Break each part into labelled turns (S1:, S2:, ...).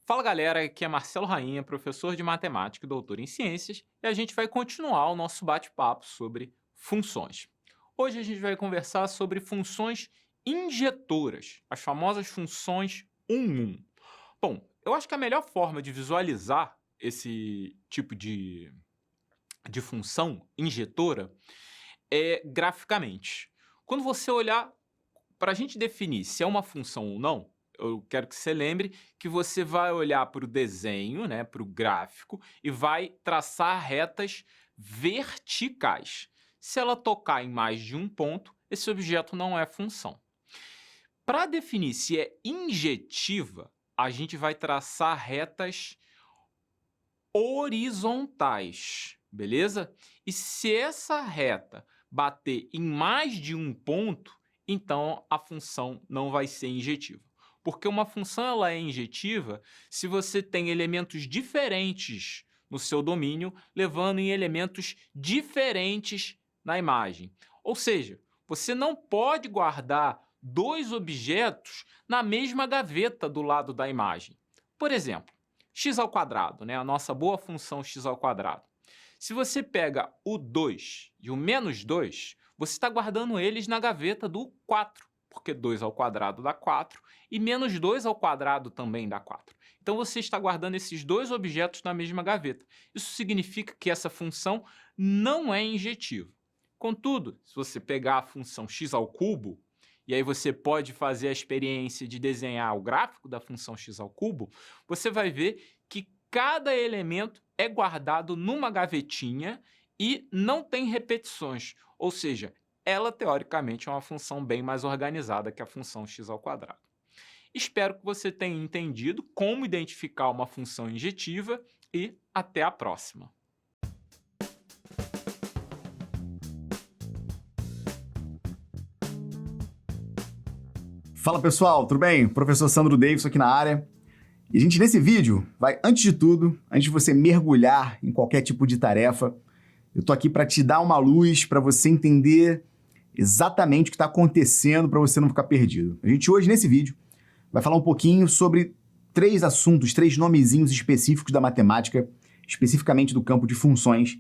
S1: Fala galera, aqui é Marcelo Rainha, professor de matemática e doutor em ciências, e a gente vai continuar o nosso bate-papo sobre funções. Hoje a gente vai conversar sobre funções injetoras, as famosas funções 1-1. Bom, eu acho que a melhor forma de visualizar esse tipo de função injetora é graficamente. Quando você olhar, para a gente definir se é uma função ou não, eu quero que você lembre que você vai olhar para o desenho, né, para o gráfico, e vai traçar retas verticais. Se ela tocar em mais de um ponto, esse objeto não é função. Para definir se é injetiva, a gente vai traçar retas horizontais, beleza? E se essa reta bater em mais de um ponto, então a função não vai ser injetiva. Porque uma função ela é injetiva se você tem elementos diferentes no seu domínio, levando em elementos diferentes na imagem. Ou seja, você não pode guardar dois objetos na mesma gaveta do lado da imagem. Por exemplo, x², né, a nossa boa função x². Se você pega o 2 e o menos 2, você está guardando eles na gaveta do 4, porque 2² dá 4 e menos 2² também dá 4. Então você está guardando esses dois objetos na mesma gaveta. Isso significa que essa função não é injetiva. Contudo, se você pegar a função x², e aí você pode fazer a experiência de desenhar o gráfico da função x², você vai ver que cada elemento é guardado numa gavetinha e não tem repetições, ou seja, ela teoricamente é uma função bem mais organizada que a função x². Espero que você tenha entendido como identificar uma função injetiva e até a próxima.
S2: Fala pessoal, tudo bem? Professor Sandro Davidson aqui na área. E a gente nesse vídeo vai, antes de tudo, antes de você mergulhar em qualquer tipo de tarefa, eu tô aqui para te dar uma luz, para você entender exatamente o que está acontecendo, para você não ficar perdido. A gente hoje nesse vídeo vai falar um pouquinho sobre três assuntos, três nomezinhos específicos da matemática, especificamente do campo de funções,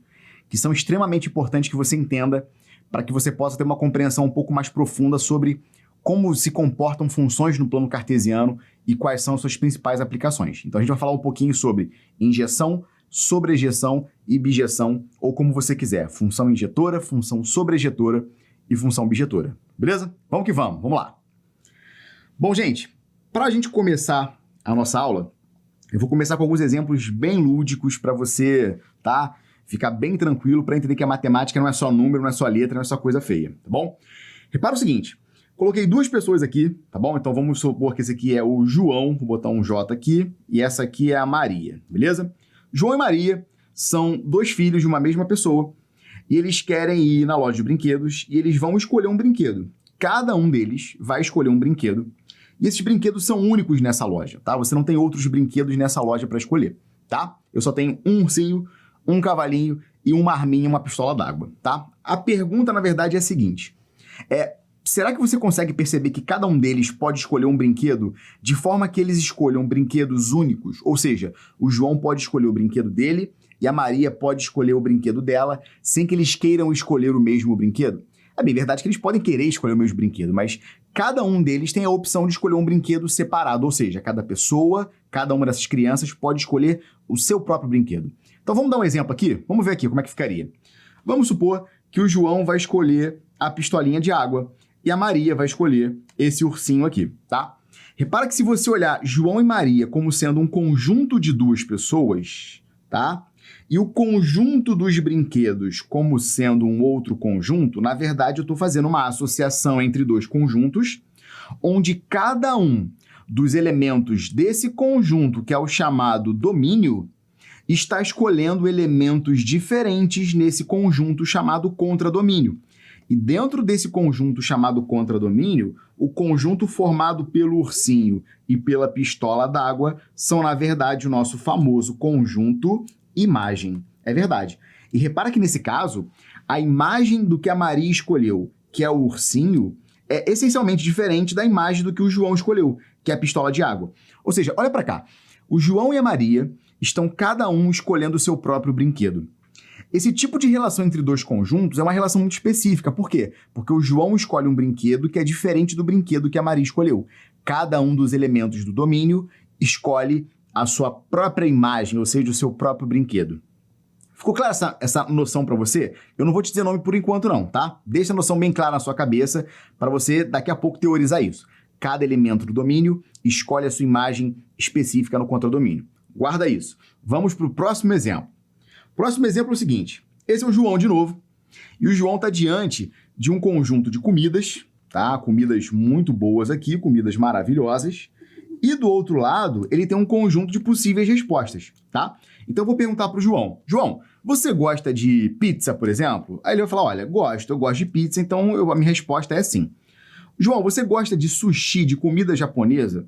S2: que são extremamente importantes que você entenda para que você possa ter uma compreensão um pouco mais profunda sobre como se comportam funções no plano cartesiano e quais são as suas principais aplicações. Então a gente vai falar um pouquinho sobre injeção, sobrejeção e bijeção, ou como você quiser, função injetora, função sobrejetora e função bijetora. Beleza? Vamos que vamos, vamos lá. Bom, gente, para a gente começar a nossa aula, eu vou começar com alguns exemplos bem lúdicos para você, tá? Ficar bem tranquilo para entender que a matemática não é só número, não é só letra, não é só coisa feia, tá bom? Repara o seguinte, coloquei duas pessoas aqui, tá bom? Então vamos supor que esse aqui é o João, vou botar um J aqui, e essa aqui é a Maria, beleza? João e Maria são dois filhos de uma mesma pessoa, e eles querem ir na loja de brinquedos, e eles vão escolher um brinquedo. Cada um deles vai escolher um brinquedo, e esses brinquedos são únicos nessa loja, tá? Você não tem outros brinquedos nessa loja para escolher, tá? Eu só tenho um ursinho, um cavalinho e uma arminha e uma pistola d'água, tá? A pergunta, na verdade, é a seguinte, será que você consegue perceber que cada um deles pode escolher um brinquedo de forma que eles escolham brinquedos únicos? Ou seja, o João pode escolher o brinquedo dele e a Maria pode escolher o brinquedo dela sem que eles queiram escolher o mesmo brinquedo? É bem verdade que eles podem querer escolher o mesmo brinquedo, mas cada um deles tem a opção de escolher um brinquedo separado, ou seja, cada pessoa, cada uma dessas crianças pode escolher o seu próprio brinquedo. Então vamos dar um exemplo aqui? Vamos ver aqui como é que ficaria. Vamos supor que o João vai escolher a pistolinha de água e a Maria vai escolher esse ursinho aqui, tá? Repara que se você olhar João e Maria como sendo um conjunto de duas pessoas, tá? E o conjunto dos brinquedos como sendo um outro conjunto, na verdade eu estou fazendo uma associação entre dois conjuntos, onde cada um dos elementos desse conjunto, que é o chamado domínio, está escolhendo elementos diferentes nesse conjunto chamado contradomínio. E dentro desse conjunto chamado contradomínio, o conjunto formado pelo ursinho e pela pistola d'água são, na verdade, o nosso famoso conjunto imagem. É verdade. E repara que, nesse caso, a imagem do que a Maria escolheu, que é o ursinho, é essencialmente diferente da imagem do que o João escolheu, que é a pistola de água. Ou seja, olha para cá. O João e a Maria estão cada um escolhendo o seu próprio brinquedo. Esse tipo de relação entre dois conjuntos é uma relação muito específica. Por quê? Porque o João escolhe um brinquedo que é diferente do brinquedo que a Maria escolheu. Cada um dos elementos do domínio escolhe a sua própria imagem, ou seja, o seu próprio brinquedo. Ficou clara essa noção para você? Eu não vou te dizer nome por enquanto não, tá? Deixa a noção bem clara na sua cabeça para você daqui a pouco teorizar isso. Cada elemento do domínio escolhe a sua imagem específica no contradomínio. Guarda isso. Vamos para o próximo exemplo. O próximo exemplo é o seguinte. Esse é o João de novo. E o João está diante de um conjunto de comidas, tá? Comidas muito boas aqui, comidas maravilhosas. E do outro lado, ele tem um conjunto de possíveis respostas, tá? Então eu vou perguntar para o João. João, você gosta de pizza, por exemplo? Aí ele vai falar, olha, eu gosto de pizza, então a minha resposta é sim. João, você gosta de sushi, de comida japonesa?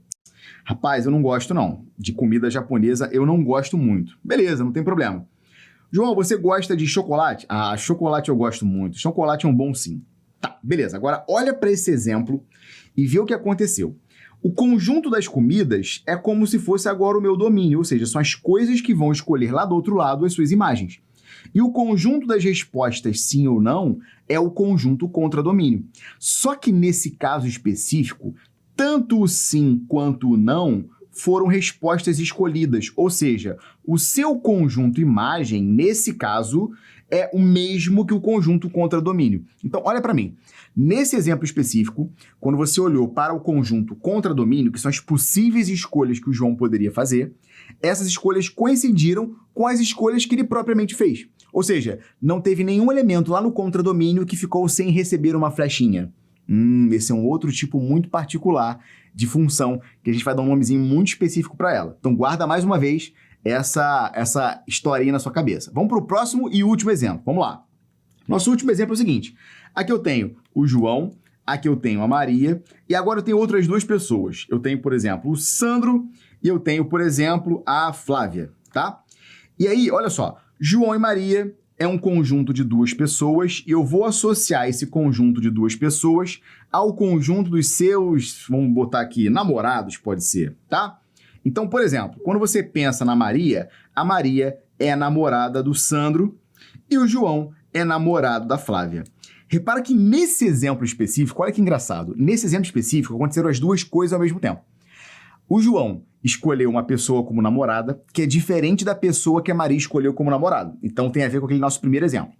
S2: Rapaz, eu não gosto não. De comida japonesa eu não gosto muito. Beleza, não tem problema. João, você gosta de chocolate? Ah, chocolate eu gosto muito. Chocolate é um bom sim. Tá, beleza. Agora olha para esse exemplo e vê o que aconteceu. O conjunto das comidas é como se fosse agora o meu domínio, ou seja, são as coisas que vão escolher lá do outro lado as suas imagens. E o conjunto das respostas sim ou não é o conjunto contradomínio. Só que nesse caso específico, tanto o sim quanto o não foram respostas escolhidas, ou seja, o seu conjunto imagem, nesse caso, é o mesmo que o conjunto contradomínio. Então, olha para mim. Nesse exemplo específico, quando você olhou para o conjunto contradomínio, que são as possíveis escolhas que o João poderia fazer, essas escolhas coincidiram com as escolhas que ele propriamente fez. Ou seja, não teve nenhum elemento lá no contradomínio que ficou sem receber uma flechinha. Esse é um outro tipo muito particular de função, que a gente vai dar um nomezinho muito específico para ela. Então guarda mais uma vez essa historinha na sua cabeça. Vamos para o próximo e último exemplo. Vamos lá. Nosso último exemplo é o seguinte. Aqui eu tenho o João, aqui eu tenho a Maria, e agora eu tenho outras duas pessoas. Eu tenho, por exemplo, o Sandro e eu tenho, por exemplo, a Flávia, tá? E aí, olha só, João e Maria é um conjunto de duas pessoas e eu vou associar esse conjunto de duas pessoas ao conjunto dos seus, vamos botar aqui, namorados, pode ser, tá? Então, por exemplo, quando você pensa na Maria, a Maria é a namorada do Sandro e o João é namorado da Flávia. Repara que nesse exemplo específico, olha que engraçado, nesse exemplo específico aconteceram as duas coisas ao mesmo tempo. O João escolheu uma pessoa como namorada que é diferente da pessoa que a Maria escolheu como namorado. Então tem a ver com aquele nosso primeiro exemplo.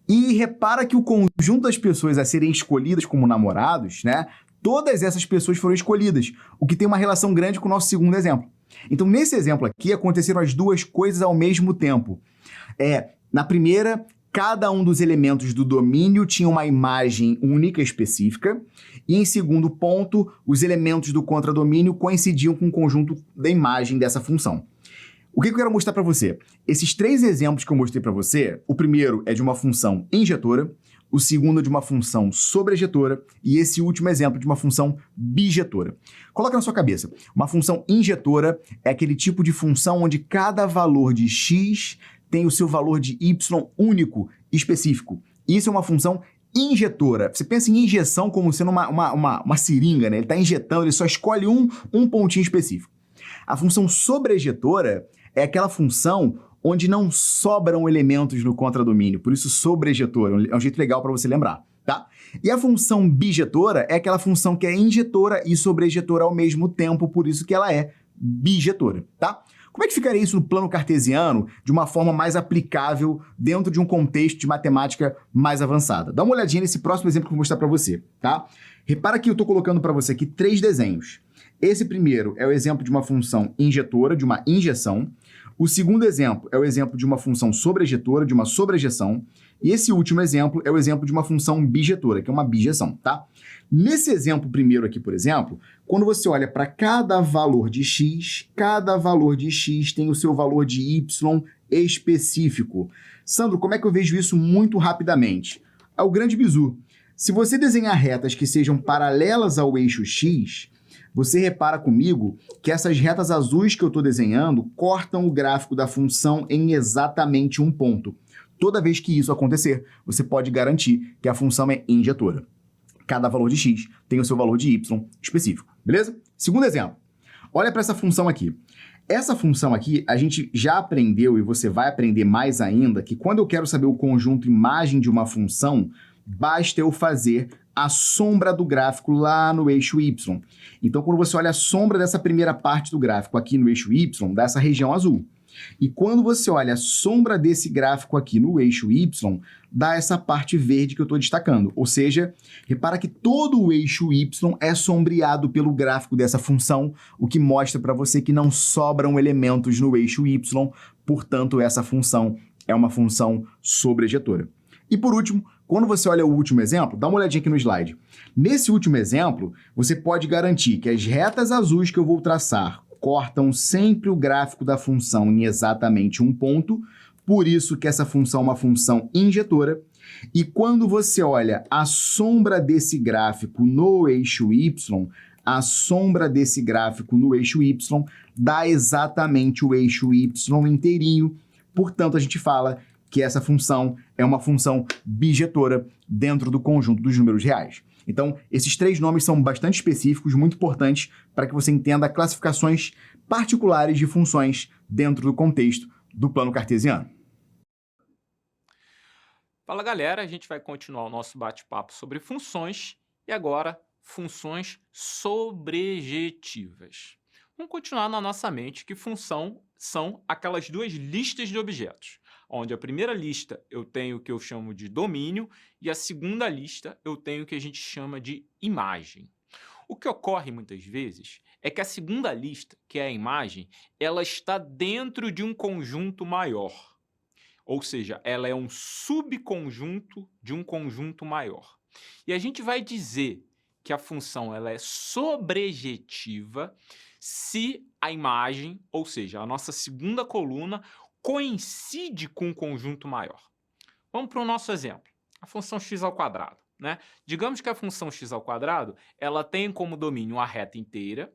S2: E repara que o conjunto das pessoas a serem escolhidas como namorados, né? Todas essas pessoas foram escolhidas, o que tem uma relação grande com o nosso segundo exemplo. Então nesse exemplo aqui aconteceram as duas coisas ao mesmo tempo. Na primeira, cada um dos elementos do domínio tinha uma imagem única específica. E em segundo ponto, os elementos do contradomínio coincidiam com o conjunto da imagem dessa função. O que eu quero mostrar para você? Esses três exemplos que eu mostrei para você, o primeiro é de uma função injetora, o segundo é de uma função sobrejetora e esse último exemplo de uma função bijetora. Coloca na sua cabeça, uma função injetora é aquele tipo de função onde cada valor de x tem o seu valor de y único, específico. Isso é uma função injetora. Você pensa em injeção como sendo uma seringa, né? Ele está injetando, ele só escolhe um pontinho específico. A função sobrejetora é aquela função onde não sobram elementos no contradomínio, por isso sobrejetora, é um jeito legal para você lembrar, tá? E a função bijetora é aquela função que é injetora e sobrejetora ao mesmo tempo, por isso que ela é bijetora, tá? Como é que ficaria isso no plano cartesiano de uma forma mais aplicável dentro de um contexto de matemática mais avançada? Dá uma olhadinha nesse próximo exemplo que eu vou mostrar para você, tá? Repara que eu estou colocando para você aqui 3 desenhos. Esse primeiro é o exemplo de uma função injetora, de uma injeção. O segundo exemplo é o exemplo de uma função sobrejetora, de uma sobrejeção. E esse último exemplo é o exemplo de uma função bijetora, que é uma bijeção, tá? Nesse exemplo primeiro aqui, por exemplo, quando você olha para cada valor de x tem o seu valor de y específico. Sandro, como é que eu vejo isso muito rapidamente? É o grande bizu. Se você desenhar retas que sejam paralelas ao eixo x, você repara comigo que essas retas azuis que eu estou desenhando cortam o gráfico da função em exatamente um ponto. Toda vez que isso acontecer, você pode garantir que a função é injetora. Cada valor de x tem o seu valor de y específico, beleza? Segundo exemplo, olha para essa função aqui. Essa função aqui, a gente já aprendeu, e você vai aprender mais ainda, que quando eu quero saber o conjunto imagem de uma função, basta eu fazer a sombra do gráfico lá no eixo Y. Então, quando você olha a sombra dessa primeira parte do gráfico aqui no eixo Y, dá essa região azul. E quando você olha a sombra desse gráfico aqui no eixo Y, dá essa parte verde que eu estou destacando. Ou seja, repara que todo o eixo Y é sombreado pelo gráfico dessa função, o que mostra para você que não sobram elementos no eixo Y, portanto, essa função é uma função sobrejetora. E por último, quando você olha o último exemplo, dá uma olhadinha aqui no slide. Nesse último exemplo, você pode garantir que as retas azuis que eu vou traçar cortam sempre o gráfico da função em exatamente um ponto, por isso que essa função é uma função injetora. E quando você olha a sombra desse gráfico no eixo Y, a sombra desse gráfico no eixo Y dá exatamente o eixo Y inteirinho. Portanto, a gente fala que essa função é uma função bijetora dentro do conjunto dos números reais. Então, esses três nomes são bastante específicos, muito importantes para que você entenda classificações particulares de funções dentro do contexto do plano cartesiano.
S1: Fala, galera, a gente vai continuar o nosso bate-papo sobre funções e agora funções sobrejetivas. Vamos continuar na nossa mente que função são aquelas duas listas de objetos, onde a primeira lista eu tenho o que eu chamo de domínio e a segunda lista eu tenho o que a gente chama de imagem. O que ocorre muitas vezes é que a segunda lista, que é a imagem, ela está dentro de um conjunto maior. Ou seja, ela é um subconjunto de um conjunto maior. E a gente vai dizer que a função ela é sobrejetiva se a imagem, ou seja, a nossa segunda coluna, coincide com um conjunto maior. Vamos para o nosso exemplo, a função x ao quadrado. Né? Digamos que a função x ao quadrado ela tem como domínio a reta inteira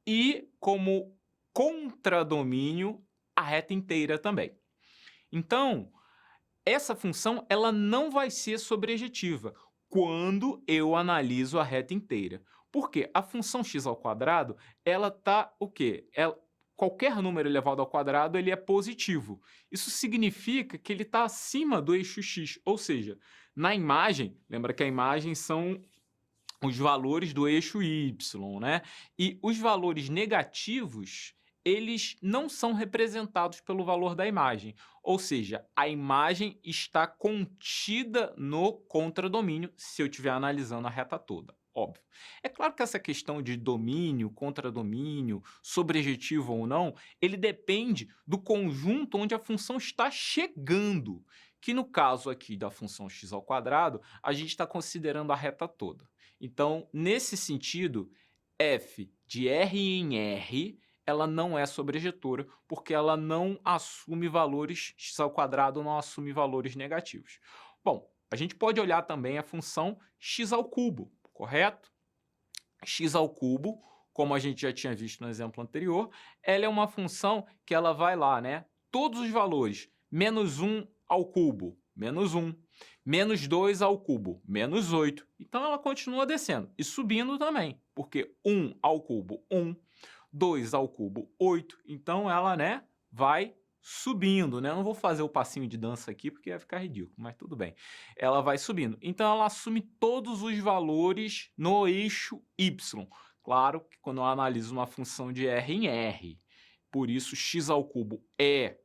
S1: e como contradomínio a reta inteira também. Então, essa função ela não vai ser sobrejetiva quando eu analiso a reta inteira. Por quê? A função x ao quadrado, ela está o quê? Qualquer número elevado ao quadrado ele é positivo. Isso significa que ele está acima do eixo x, ou seja, na imagem, lembra que a imagem são os valores do eixo y, né? E os valores negativos, eles não são representados pelo valor da imagem, ou seja, a imagem está contida no contradomínio se eu estiver analisando a reta toda, óbvio. É claro que essa questão de domínio, contradomínio, sobrejetivo ou não, ele depende do conjunto onde a função está chegando, que no caso aqui da função x ao quadrado, a gente está considerando a reta toda. Então, nesse sentido, f de R em R, ela não é sobrejetora, porque ela não assume valores, x ao quadrado não assume valores negativos. Bom, a gente pode olhar também a função x ao cubo, correto? X ao cubo, como a gente já tinha visto no exemplo anterior, ela é uma função que ela vai lá, né? Todos os valores, menos 1 ao cubo, menos 1. Menos 2 ao cubo, menos 8. Então, ela continua descendo e subindo também, porque 1 ao cubo, 1. 2 ao cubo, 8. Então, ela, né, vai subindo, né? Eu não vou fazer o passinho de dança aqui porque vai ficar ridículo, mas tudo bem. Ela vai subindo. Então, ela assume todos os valores no eixo y. Claro que quando eu analiso uma função de R em R, por isso, x ao cubo é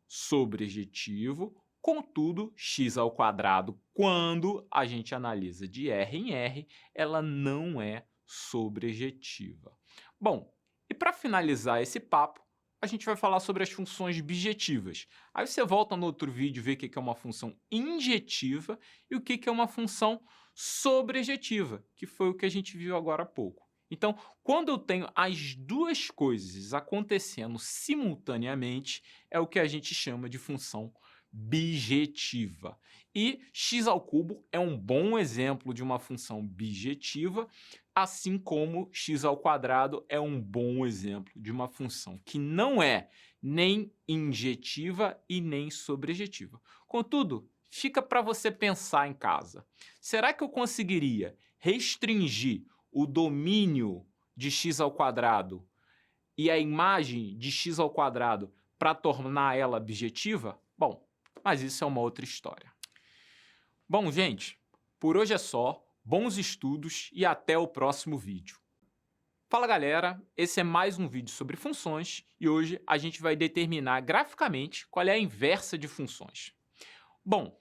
S1: sobrejetivo. Contudo, x ao quadrado, quando a gente analisa de R em R, ela não é sobrejetiva. Bom, e para finalizar esse papo, a gente vai falar sobre as funções bijetivas. Aí você volta no outro vídeo e vê o que é uma função injetiva e o que é uma função sobrejetiva, que foi o que a gente viu agora há pouco. Então, quando eu tenho as duas coisas acontecendo simultaneamente, é o que a gente chama de função bijetiva. E x ao cubo é um bom exemplo de uma função bijetiva, assim como x ao quadrado é um bom exemplo de uma função que não é nem injetiva e nem sobrejetiva. Contudo, fica para você pensar em casa. Será que eu conseguiria restringir o domínio de x ao quadrado e a imagem de x ao quadrado para tornar ela objetiva? Bom, mas isso é uma outra história. Bom, gente, por hoje é só. Bons estudos e até o próximo vídeo. Fala, galera, esse é mais um vídeo sobre funções e hoje a gente vai determinar graficamente qual é a inversa de funções. Bom,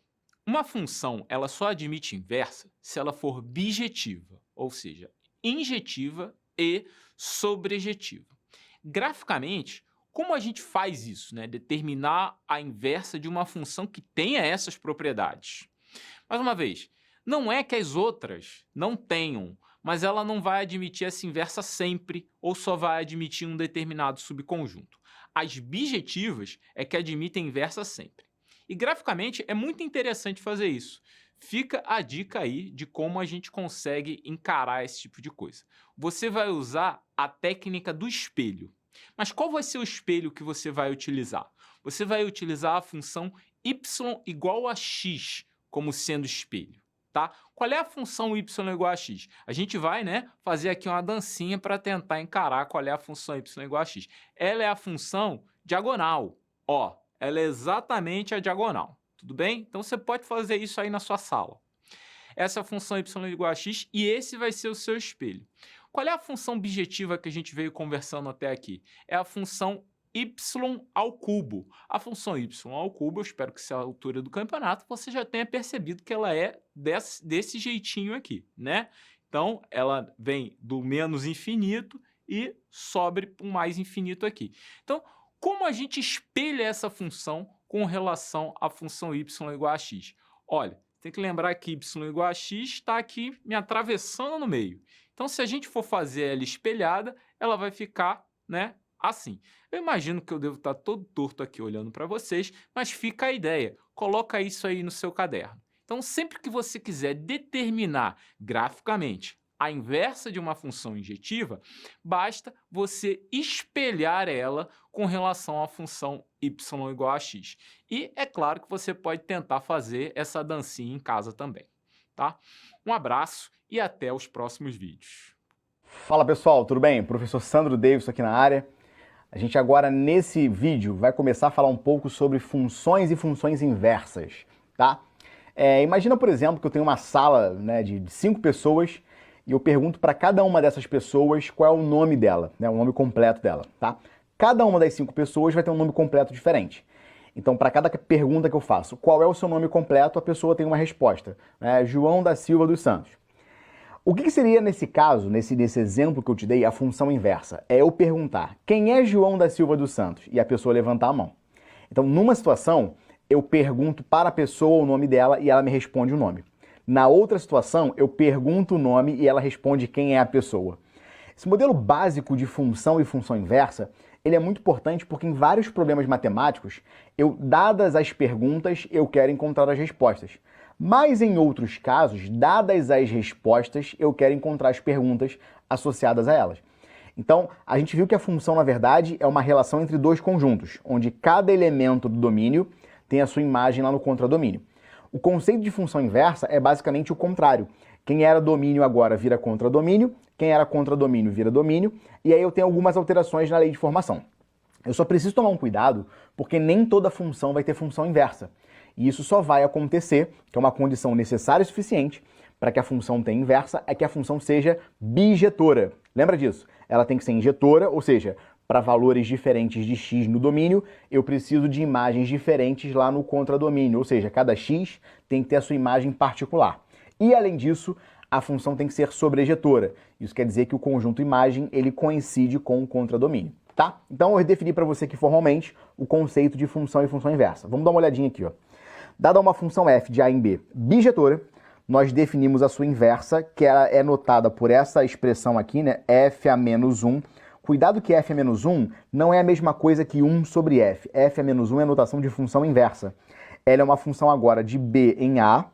S1: uma função ela só admite inversa se ela for bijetiva, ou seja, injetiva e sobrejetiva. Graficamente, como a gente faz isso, né? Determinar a inversa de uma função que tenha essas propriedades. Mais uma vez, não é que as outras não tenham, mas ela não vai admitir essa inversa sempre ou só vai admitir um determinado subconjunto. As bijetivas é que admitem inversa sempre. E graficamente é muito interessante fazer isso. Fica a dica aí de como a gente consegue encarar esse tipo de coisa. Você vai usar a técnica do espelho. Mas qual vai ser o espelho que você vai utilizar? Você vai utilizar a função y igual a x como sendo espelho. Tá? Qual é a função y igual a x? A gente vai, né, fazer aqui uma dancinha para tentar encarar qual é a função y igual a x. Ela é a função diagonal. Ó, ela é exatamente a diagonal. Tudo bem? Então você pode fazer isso aí na sua sala. Essa é a função y igual a x e esse vai ser o seu espelho. Qual é a função bijetiva que a gente veio conversando até aqui? É a função y ao cubo. A função y ao cubo, eu espero que essa altura do campeonato você já tenha percebido que ela é desse jeitinho aqui, né? Então, ela vem do menos infinito e sobe para o mais infinito aqui. Então, como a gente espelha essa função com relação à função y igual a x? Olha, tem que lembrar que y igual a x está aqui me atravessando no meio. Então, se a gente for fazer ela espelhada, ela vai ficar, né, assim. Eu imagino que eu devo estar todo torto aqui olhando para vocês, mas fica a ideia. Coloca isso aí no seu caderno. Então, sempre que você quiser determinar graficamente a inversa de uma função injetiva, basta você espelhar ela com relação à função y igual a x. E é claro que você pode tentar fazer essa dancinha em casa também, tá? Um abraço e até os próximos vídeos.
S2: Fala, pessoal, tudo bem? Professor Sandro Davidson aqui na área. A gente agora, nesse vídeo, vai começar a falar um pouco sobre funções e funções inversas, tá? Imagina, por exemplo, que eu tenho uma sala, né, de 5 pessoas e eu pergunto para cada uma dessas pessoas qual é o nome dela, né, o nome completo dela, tá? Cada uma das 5 pessoas vai ter um nome completo diferente. Então, para cada pergunta que eu faço, qual é o seu nome completo, a pessoa tem uma resposta, né? João da Silva dos Santos. O que seria, nesse caso, nesse exemplo que eu te dei, a função inversa? É eu perguntar, quem é João da Silva dos Santos? E a pessoa levantar a mão. Então, numa situação, eu pergunto para a pessoa o nome dela e ela me responde o nome. Na outra situação, eu pergunto o nome e ela responde quem é a pessoa. Esse modelo básico de função e função inversa, ele é muito importante porque em vários problemas matemáticos, dadas as perguntas, eu quero encontrar as respostas. Mas em outros casos, dadas as respostas, eu quero encontrar as perguntas associadas a elas. Então, a gente viu que a função, na verdade, é uma relação entre dois conjuntos, onde cada elemento do domínio tem a sua imagem lá no contradomínio. O conceito de função inversa é basicamente o contrário. Quem era domínio agora vira contradomínio, quem era contradomínio vira domínio, e aí eu tenho algumas alterações na lei de formação. Eu só preciso tomar um cuidado, porque nem toda função vai ter função inversa. E isso só vai acontecer, que é uma condição necessária e suficiente para que a função tenha inversa, é que a função seja bijetora. Lembra disso? Ela tem que ser injetora, ou seja, para valores diferentes de x no domínio, eu preciso de imagens diferentes lá no contradomínio, ou seja, cada x tem que ter a sua imagem particular. E além disso, a função tem que ser sobrejetora. Isso quer dizer que o conjunto imagem ele coincide com o contradomínio, tá? Então eu defini para você aqui formalmente o conceito de função e função inversa. Vamos dar uma olhadinha aqui, ó. Dada uma função f de a em b bijetora, nós definimos a sua inversa, que ela é notada por essa expressão aqui, né, f a menos 1. Cuidado que f a menos 1 não é a mesma coisa que 1 sobre f. f a menos 1 é a notação de função inversa. Ela é uma função agora de b em a,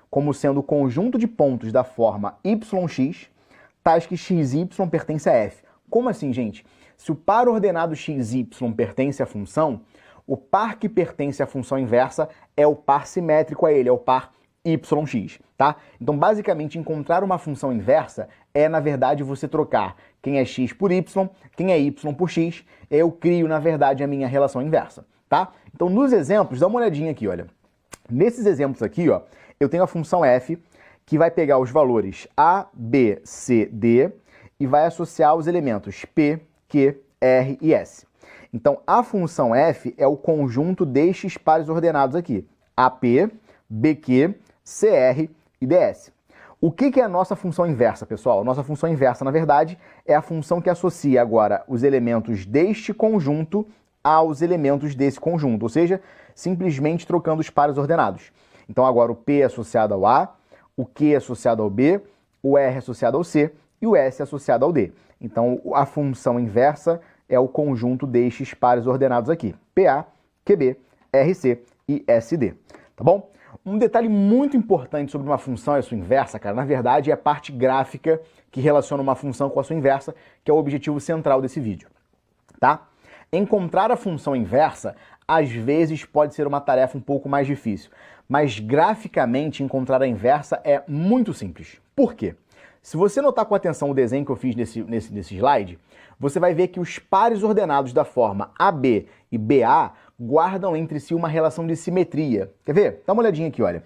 S2: como sendo o conjunto de pontos da forma yx, tais que xy pertence a f. Como assim, gente? Se o par ordenado xy pertence à função, o par que pertence à função inversa é o par simétrico a ele, é o par yx, tá? Então, basicamente, encontrar uma função inversa é, na verdade, você trocar quem é x por y, quem é y por x, eu crio, na verdade, a minha relação inversa, tá? Então, nos exemplos, dá uma olhadinha aqui, olha. Nesses exemplos aqui, ó, eu tenho a função f, que vai pegar os valores a, b, c, d e vai associar os elementos p, q, r e s. Então, a função f é o conjunto destes pares ordenados aqui, ap, bq, cr e ds. O que é a nossa função inversa, pessoal? A nossa função inversa, na verdade, é a função que associa agora os elementos deste conjunto aos elementos desse conjunto, ou seja, simplesmente trocando os pares ordenados. Então, agora o p é associado ao a, o q é associado ao b, o r é associado ao c e o s é associado ao d. Então, a função inversa é o conjunto destes pares ordenados aqui, PA, QB, RC e SD, tá bom? Um detalhe muito importante sobre uma função e a sua inversa, cara, na verdade é a parte gráfica que relaciona uma função com a sua inversa, que é o objetivo central desse vídeo, tá? Encontrar a função inversa, às vezes, pode ser uma tarefa um pouco mais difícil, mas graficamente encontrar a inversa é muito simples. Por quê? Se você notar com atenção o desenho que eu fiz nesse slide, você vai ver que os pares ordenados da forma AB e BA guardam entre si uma relação de simetria. Quer ver? Dá uma olhadinha aqui, olha.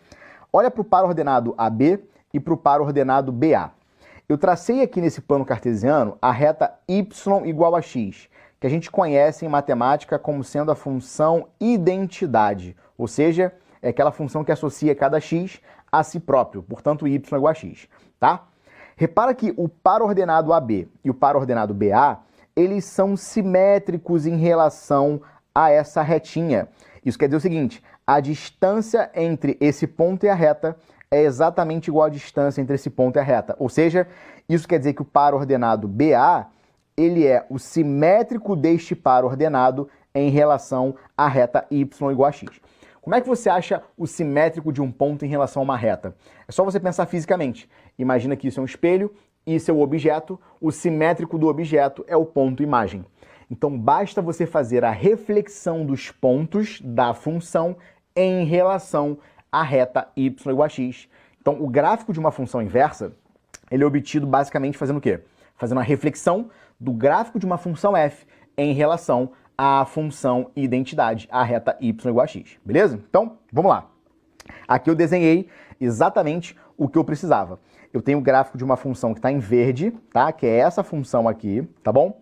S2: Olha para o par ordenado AB e para o par ordenado BA. Eu tracei aqui nesse plano cartesiano a reta y igual a x, que a gente conhece em matemática como sendo a função identidade, ou seja, é aquela função que associa cada x a si próprio, portanto y igual a x, tá? Repara que o par ordenado AB e o par ordenado BA, eles são simétricos em relação a essa retinha. Isso quer dizer o seguinte, a distância entre esse ponto e a reta é exatamente igual à distância entre esse ponto e a reta. Ou seja, isso quer dizer que o par ordenado BA, ele é o simétrico deste par ordenado em relação à reta y igual a x. Como é que você acha o simétrico de um ponto em relação a uma reta? É só você pensar fisicamente. Imagina que isso é um espelho, isso é o objeto, o simétrico do objeto é o ponto imagem. Então basta você fazer a reflexão dos pontos da função em relação à reta y igual a x. Então o gráfico de uma função inversa, ele é obtido basicamente fazendo o quê? Fazendo a reflexão do gráfico de uma função f em relação à função identidade, a reta y igual a x, beleza? Então, vamos lá. Aqui eu desenhei exatamente o que eu precisava. Eu tenho o gráfico de uma função que está em verde, tá? Que é essa função aqui, tá bom?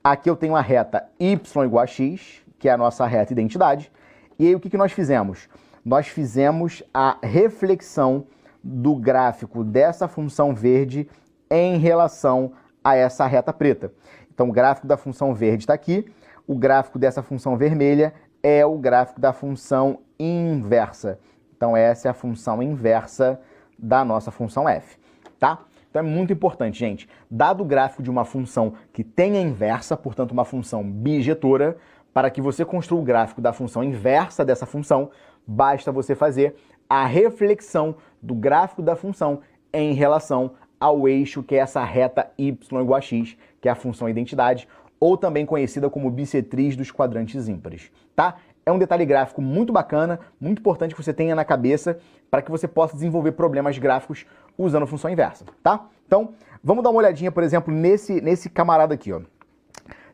S2: Aqui eu tenho a reta y igual a x, que é a nossa reta identidade. E aí o que nós fizemos? Nós fizemos a reflexão do gráfico dessa função verde em relação a essa reta preta. Então o gráfico da função verde está aqui, o gráfico dessa função vermelha é o gráfico da função inversa. Então essa é a função inversa da nossa função f, tá? Então é muito importante, gente. Dado o gráfico de uma função que tenha inversa, portanto uma função bijetora, para que você construa o gráfico da função inversa dessa função, basta você fazer a reflexão do gráfico da função em relação ao eixo que é essa reta y igual a x, que é a função identidade, ou também conhecida como bissetriz dos quadrantes ímpares, tá? É um detalhe gráfico muito bacana, muito importante que você tenha na cabeça para que você possa desenvolver problemas gráficos usando função inversa, tá? Então, vamos dar uma olhadinha, por exemplo, nesse camarada aqui, ó.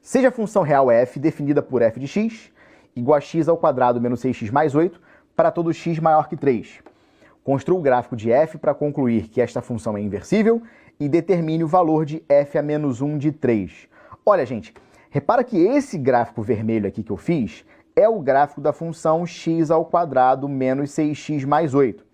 S2: Seja a função real f definida por f de x igual a x ao quadrado menos 6x mais 8 para todo x maior que 3. Construa o gráfico de f para concluir que esta função é inversível e determine o valor de f a menos 1 de 3. Olha, gente, repara que esse gráfico vermelho aqui que eu fiz é o gráfico da função x ao quadrado menos 6x mais 8.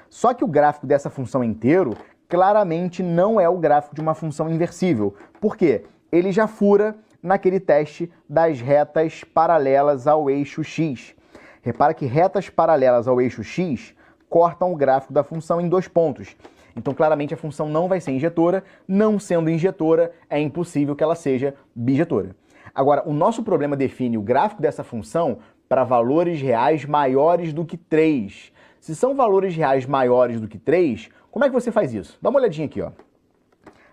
S2: Só que o gráfico dessa função inteiro claramente não é o gráfico de uma função inversível. Por quê? Ele já fura naquele teste das retas paralelas ao eixo x. Repara que retas paralelas ao eixo x cortam o gráfico da função em 2 pontos. Então, claramente, a função não vai ser injetora. Não sendo injetora, é impossível que ela seja bijetora. Agora, o nosso problema define o gráfico dessa função para valores reais maiores do que 3. Se são valores reais maiores do que 3, como é que você faz isso? Dá uma olhadinha aqui, ó.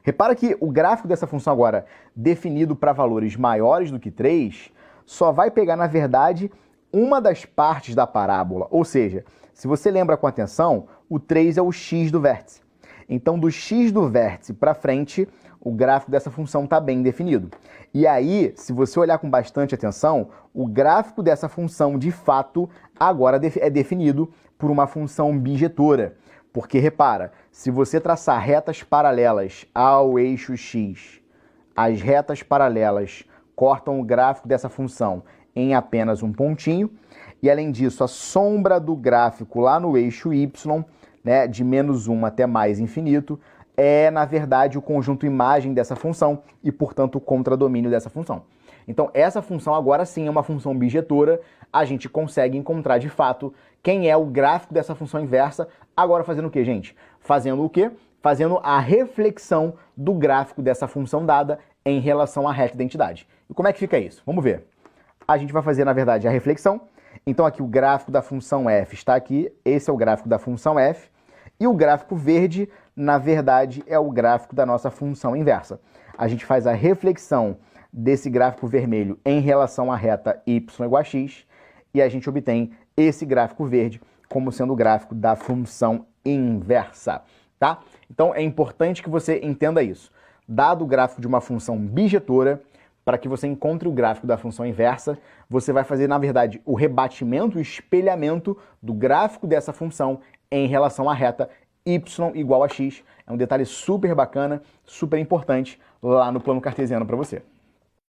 S2: Repara que o gráfico dessa função agora, definido para valores maiores do que 3, só vai pegar, na verdade, uma das partes da parábola. Ou seja, se você lembra com atenção, o 3 é o x do vértice. Então, do x do vértice para frente, o gráfico dessa função está bem definido. E aí, se você olhar com bastante atenção, o gráfico dessa função, de fato, agora é definido por uma função bijetora. Porque, repara, se você traçar retas paralelas ao eixo x, as retas paralelas cortam o gráfico dessa função em apenas um pontinho, e além disso, a sombra do gráfico lá no eixo y, né, de -1 até mais infinito, é, na verdade, o conjunto imagem dessa função e, portanto, o contradomínio dessa função. Então, essa função agora sim é uma função bijetora, a gente consegue encontrar de fato quem é o gráfico dessa função inversa, agora fazendo o quê, gente? Fazendo o quê? Fazendo a reflexão do gráfico dessa função dada em relação à reta identidade. E como é que fica isso? Vamos ver. A gente vai fazer, na verdade, a reflexão. Então, aqui o gráfico da função f está aqui, esse é o gráfico da função f, e o gráfico verde, na verdade, é o gráfico da nossa função inversa. A gente faz a reflexão desse gráfico vermelho em relação à reta y igual a x, e a gente obtém esse gráfico verde como sendo o gráfico da função inversa, tá? Então, é importante que você entenda isso. Dado o gráfico de uma função bijetora, para que você encontre o gráfico da função inversa, você vai fazer, na verdade, o rebatimento, o espelhamento do gráfico dessa função em relação à reta y igual a x. É um detalhe super bacana, super importante lá no plano cartesiano para você.